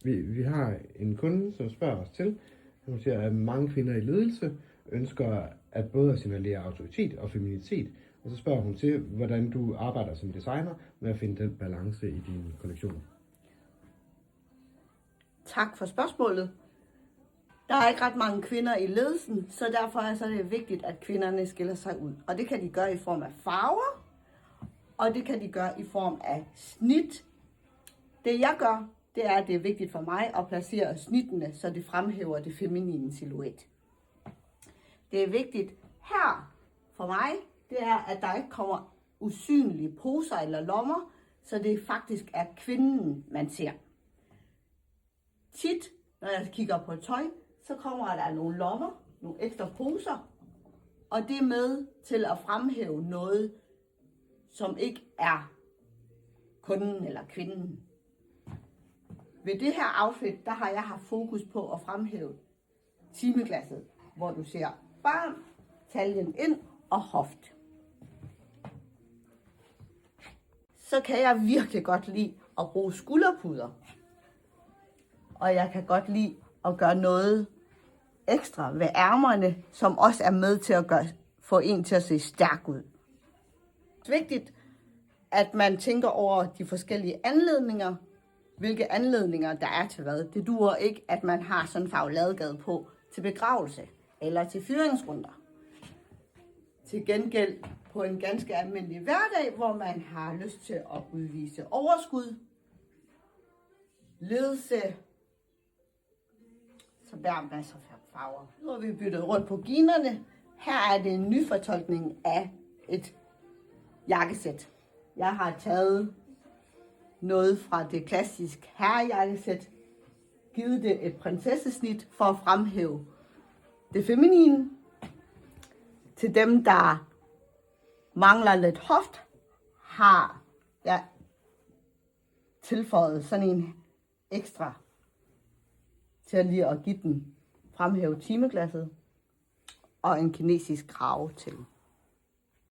Vi har en kunde, som spørger os til, hun siger, at mange kvinder i ledelse ønsker at både signalere autoritet og feminitet. Og så spørger hun til, hvordan du arbejder som designer med at finde den balance i din kollektion. Tak for spørgsmålet. Der er ikke ret mange kvinder i ledelsen, så derfor er det vigtigt, at kvinderne skiller sig ud. Og det kan de gøre i form af farver, og det kan de gøre i form af snit. Det jeg gør, det er, at det er vigtigt for mig at placere snittene, så det fremhæver det feminine silhuet. Det er vigtigt her for mig, det er, at der ikke kommer usynlige poser eller lommer, så det faktisk er kvinden, man ser. Tit, når jeg kigger på tøj, så kommer der nogle lommer, nogle ekstra poser, og det er med til at fremhæve noget, som ikke er kunden eller kvinden. Ved det her outfit, der har jeg haft fokus på at fremhæve timeglasset, hvor du ser barm, taljen ind og hoft. Så kan jeg virkelig godt lide at bruge skulderpuder. Og jeg kan godt lide at gøre noget ekstra ved ærmerne, som også er med til at få en til at se stærk ud. Det er vigtigt, at man tænker over de forskellige anledninger, hvilke anledninger der er til hvad. Det duer ikke, at man har sådan en farveladegade på til begravelse eller til fyringsrunder. Til gengæld på en ganske almindelig hverdag, hvor man har lyst til at udvise overskud, ledelse, så bærer masser af farver. Nu har vi byttet rundt på ginerne. Her er det en nyfortolkning af et jakkesæt. Jeg har taget noget fra det klassiske herrejakkesæt, givet det et prinsessesnit for at fremhæve det feminine. Til dem, der mangler lidt hoft, har jeg tilføjet sådan en ekstra til lige at give den fremhæve timeglasset og en kinesisk krave til.